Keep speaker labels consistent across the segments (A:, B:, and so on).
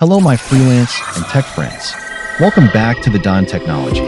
A: Hello, my freelance and tech friends. Welcome back to the Don Technology.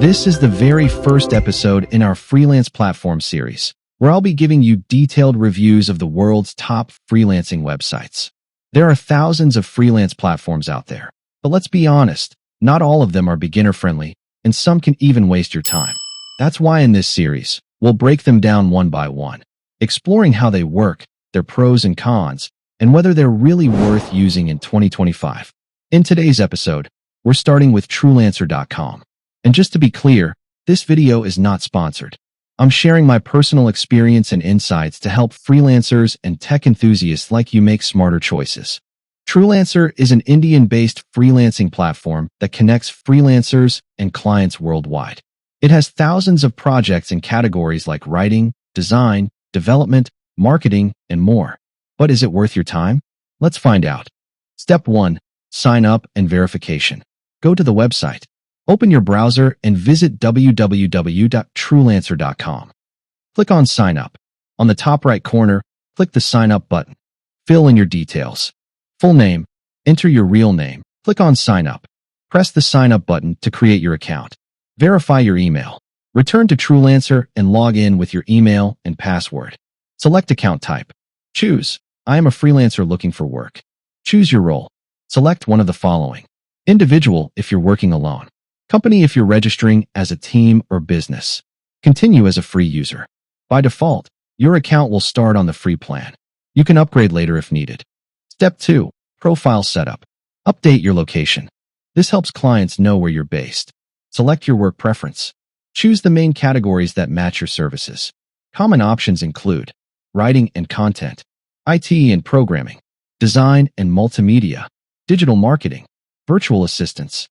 A: This is the very first episode in our freelance platform series, where I'll be giving you detailed reviews of the world's top freelancing websites. There are thousands of freelance platforms out there, but let's be honest, not all of them are beginner-friendly, and some can even waste your time. That's why in this series, we'll break them down one by one, exploring how they work, their pros and cons, and whether they're really worth using in 2025. In today's episode, we're starting with Truelancer.com. And just to be clear, this video is not sponsored. I'm sharing my personal experience and insights to help freelancers and tech enthusiasts like you make smarter choices. Truelancer is an Indian-based freelancing platform that connects freelancers and clients worldwide. It has thousands of projects in categories like writing, design, development, marketing, and more. But is it worth your time? Let's find out. Step 1. Sign up and verification. Go to the website. Open your browser and visit www.truelancer.com. Click on Sign Up. On the top right corner, click the Sign Up button. Fill in your details. Full name. Enter your real name. Click on Sign Up. Press the Sign Up button to create your account. Verify your email. Return to Truelancer and log in with your email and password. Select account type. Choose. I am a freelancer looking for work. Choose your role. Select one of the following. Individual if you're working alone. Company if you're registering as a team or business. Continue as a free user. By default, your account will start on the free plan. You can upgrade later if needed. Step 2. Profile setup. Update your location. This helps clients know where you're based. Select your work preference. Choose the main categories that match your services. Common options include writing and content, IT and programming, design and multimedia, digital marketing, virtual assistants.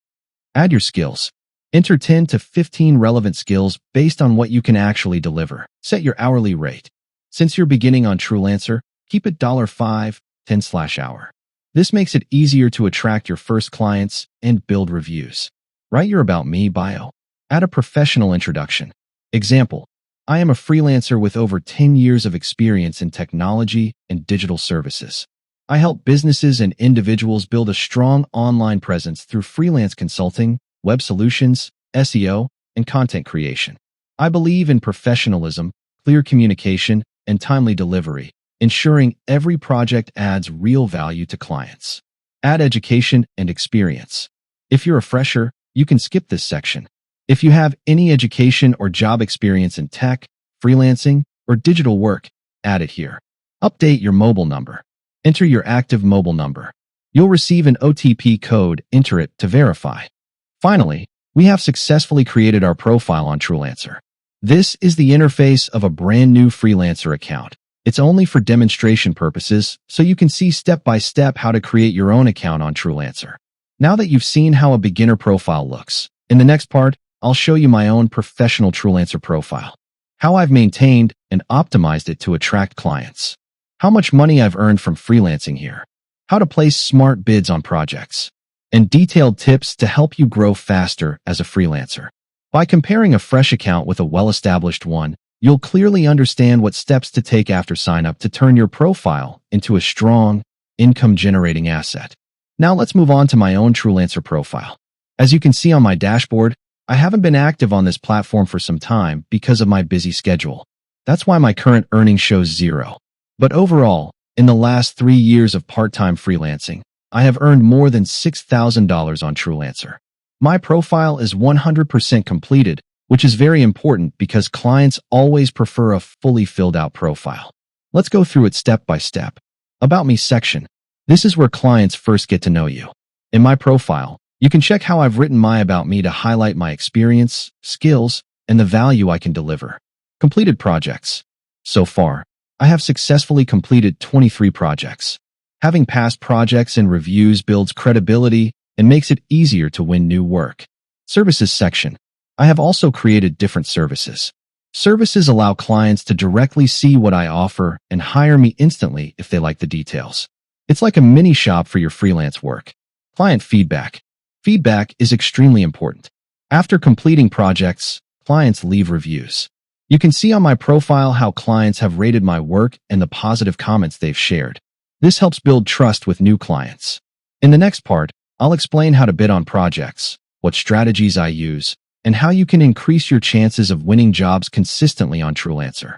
A: Add your skills. Enter 10 to 15 relevant skills based on what you can actually deliver. Set your hourly rate. Since you're beginning on Truelancer, keep it $5, 10/hour. This makes it easier to attract your first clients and build reviews. Write your About Me bio. Add a professional introduction. Example: I am a freelancer with over 10 years of experience in technology and digital services. I help businesses and individuals build a strong online presence through freelance consulting, web solutions, SEO, and content creation. I believe in professionalism, clear communication, and timely delivery, ensuring every project adds real value to clients. Add education and experience. If you're a fresher, you can skip this section. If you have any education or job experience in tech, freelancing, or digital work, add it here. Update your mobile number. Enter your active mobile number. You'll receive an OTP code. Enter it to verify. Finally, we have successfully created our profile on Truelancer. This is the interface of a brand new freelancer account. It's only for demonstration purposes, so you can see step by step how to create your own account on Truelancer. Now that you've seen how a beginner profile looks, in the next part, I'll show you my own professional Truelancer profile, how I've maintained and optimized it to attract clients, how much money I've earned from freelancing here, how to place smart bids on projects, and detailed tips to help you grow faster as a freelancer. By comparing a fresh account with a well-established one, you'll clearly understand what steps to take after sign-up to turn your profile into a strong, income-generating asset. Now let's move on to my own Truelancer profile. As you can see on my dashboard, I haven't been active on this platform for some time because of my busy schedule. That's why my current earnings shows 0. But overall, in the last 3 years of part-time freelancing, I have earned more than $6,000 on Truelancer. My profile is 100% completed, which is very important because clients always prefer a fully filled out profile. Let's go through it step by step. About Me section. This is where clients first get to know you. In my profile, you can check how I've written my About Me to highlight my experience, skills, and the value I can deliver. Completed projects. So far, I have successfully completed 23 projects. Having past projects and reviews builds credibility and makes it easier to win new work. Services section. I have also created different services. Services allow clients to directly see what I offer and hire me instantly if they like the details. It's like a mini shop for your freelance work. Client feedback. Feedback is extremely important. After completing projects, clients leave reviews. You can see on my profile how clients have rated my work and the positive comments they've shared. This helps build trust with new clients. In the next part, I'll explain how to bid on projects, what strategies I use, and how you can increase your chances of winning jobs consistently on Truelancer.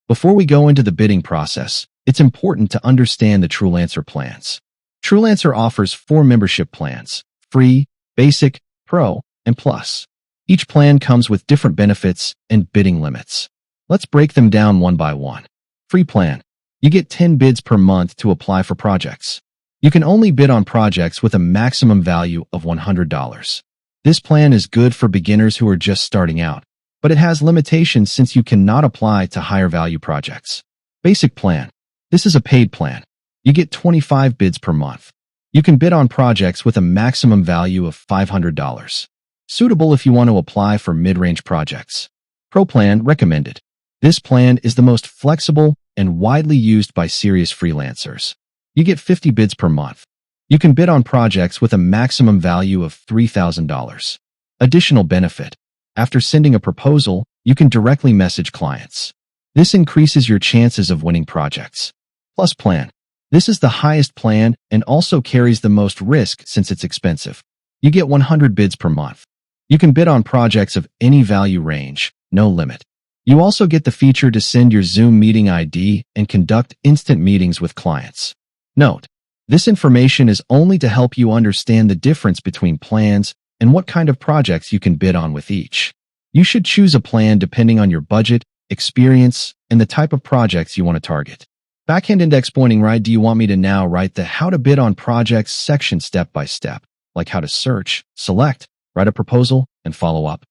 A: Before we go into the bidding process, it's important to understand the Truelancer plans. Truelancer offers 4 membership plans: Free, Basic, Pro, and Plus. Each plan comes with different benefits and bidding limits. Let's break them down one by one. Free plan. You get 10 bids per month to apply for projects. You can only bid on projects with a maximum value of $100. This plan is good for beginners who are just starting out, but it has limitations since you cannot apply to higher value projects. Basic plan. This is a paid plan. You get 25 bids per month. You can bid on projects with a maximum value of $500. Suitable if you want to apply for mid-range projects. Pro plan recommended. This plan is the most flexible and widely used by serious freelancers. You get 50 bids per month. You can bid on projects with a maximum value of $3,000. Additional benefit. After sending a proposal, you can directly message clients. This increases your chances of winning projects. Plus plan. This is the highest plan and also carries the most risk since it's expensive. You get 100 bids per month. You can bid on projects of any value range, no limit. You also get the feature to send your Zoom meeting ID and conduct instant meetings with clients. Note, this information is only to help you understand the difference between plans and what kind of projects you can bid on with each. You should choose a plan depending on your budget, experience, and the type of projects you want to target. Backhand index pointing right. Do you want me to now write the how to bid on projects section step by step, like how to search, select, write a proposal, and follow up?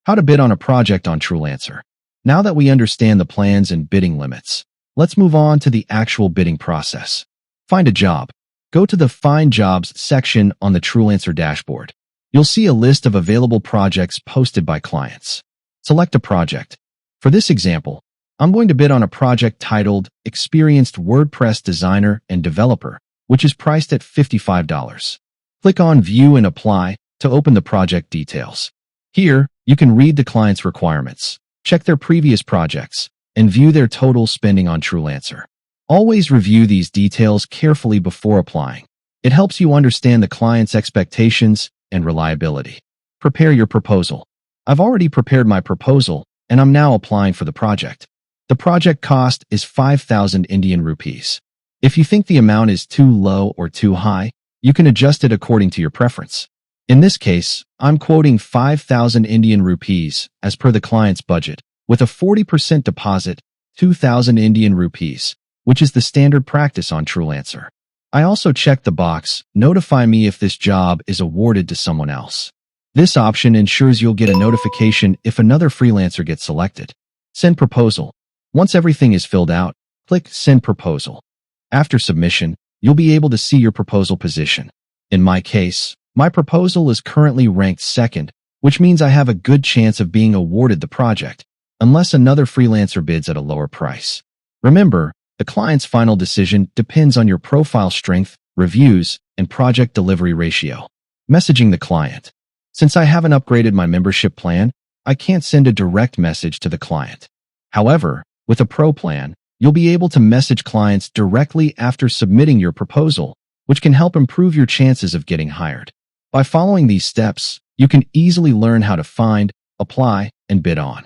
A: How to bid on a project on Truelancer. Now that we understand the plans and bidding limits, let's move on to the actual bidding process. Find a job. Go to the Find Jobs section on the Truelancer dashboard. You'll see a list of available projects posted by clients. Select a project. For this example, I'm going to bid on a project titled Experienced WordPress Designer and Developer, which is priced at $55. Click on View and Apply to open the project details. Here, you can read the client's requirements, check their previous projects, and view their total spending on Truelancer. Always review these details carefully before applying. It helps you understand the client's expectations and reliability. Prepare your proposal. I've already prepared my proposal, and I'm now applying for the project. The project cost is 5,000 Indian rupees. If you think the amount is too low or too high, you can adjust it according to your preference. In this case, I'm quoting 5,000 Indian rupees as per the client's budget, with a 40% deposit, 2,000 Indian rupees, which is the standard practice on Truelancer. I also checked the box, notify me if this job is awarded to someone else. This option ensures you'll get a notification if another freelancer gets selected. Send proposal. Once everything is filled out, click Send Proposal. After submission, you'll be able to see your proposal position. In my case, my proposal is currently ranked second, which means I have a good chance of being awarded the project, unless another freelancer bids at a lower price. Remember, the client's final decision depends on your profile strength, reviews, and project delivery ratio. Messaging the client. Since I haven't upgraded my membership plan, I can't send a direct message to the client. However, with a pro plan, you'll be able to message clients directly after submitting your proposal, which can help improve your chances of getting hired. By following these steps, you can easily learn how to find, apply, and bid on.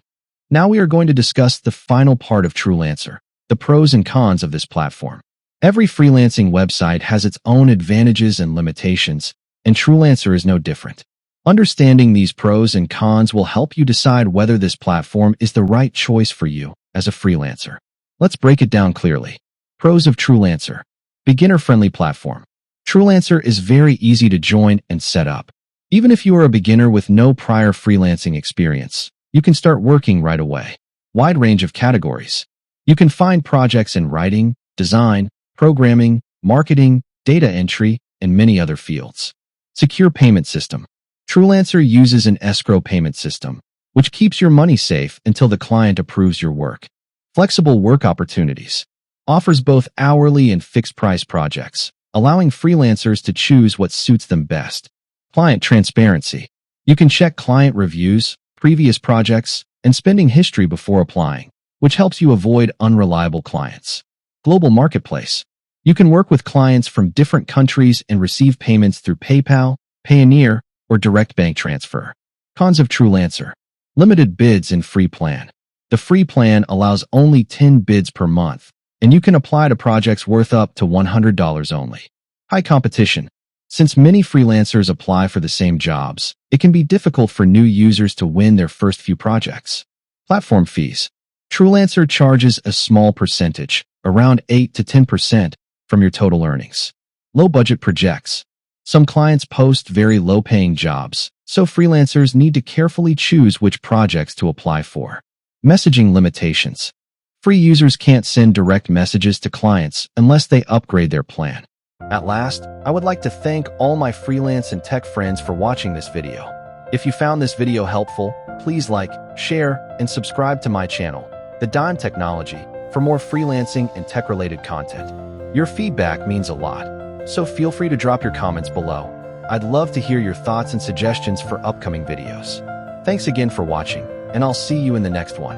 A: Now we are going to discuss the final part of Truelancer, the pros and cons of this platform. Every freelancing website has its own advantages and limitations, and Truelancer is no different. Understanding these pros and cons will help you decide whether this platform is the right choice for you as a freelancer. Let's break it down clearly. Pros of Truelancer. Beginner-friendly platform. Truelancer is very easy to join and set up. Even if you are a beginner with no prior freelancing experience, you can start working right away. Wide range of categories. You can find projects in writing, design, programming, marketing, data entry, and many other fields. Secure payment system. Truelancer uses an escrow payment system, which keeps your money safe until the client approves your work. Flexible work opportunities. Offers both hourly and fixed-price projects, allowing freelancers to choose what suits them best. Client transparency. You can check client reviews, previous projects, and spending history before applying, which helps you avoid unreliable clients. Global marketplace. You can work with clients from different countries and receive payments through PayPal, Payoneer, or direct bank transfer. Cons of Truelancer. Limited bids and free plan. The free plan allows only 10 bids per month, and you can apply to projects worth up to $100 only. High competition. Since many freelancers apply for the same jobs, it can be difficult for new users to win their first few projects. Platform fees. Truelancer charges a small percentage, around 8 to 10%, from your total earnings. Low budget projects. Some clients post very low-paying jobs, so freelancers need to carefully choose which projects to apply for. Messaging limitations. Free users can't send direct messages to clients unless they upgrade their plan. At last, I would like to thank all my freelance and tech friends for watching this video. If you found this video helpful, please like, share, and subscribe to my channel, The Dime Technology, for more freelancing and tech-related content. Your feedback means a lot, so feel free to drop your comments below. I'd love to hear your thoughts and suggestions for upcoming videos. Thanks again for watching, and I'll see you in the next one.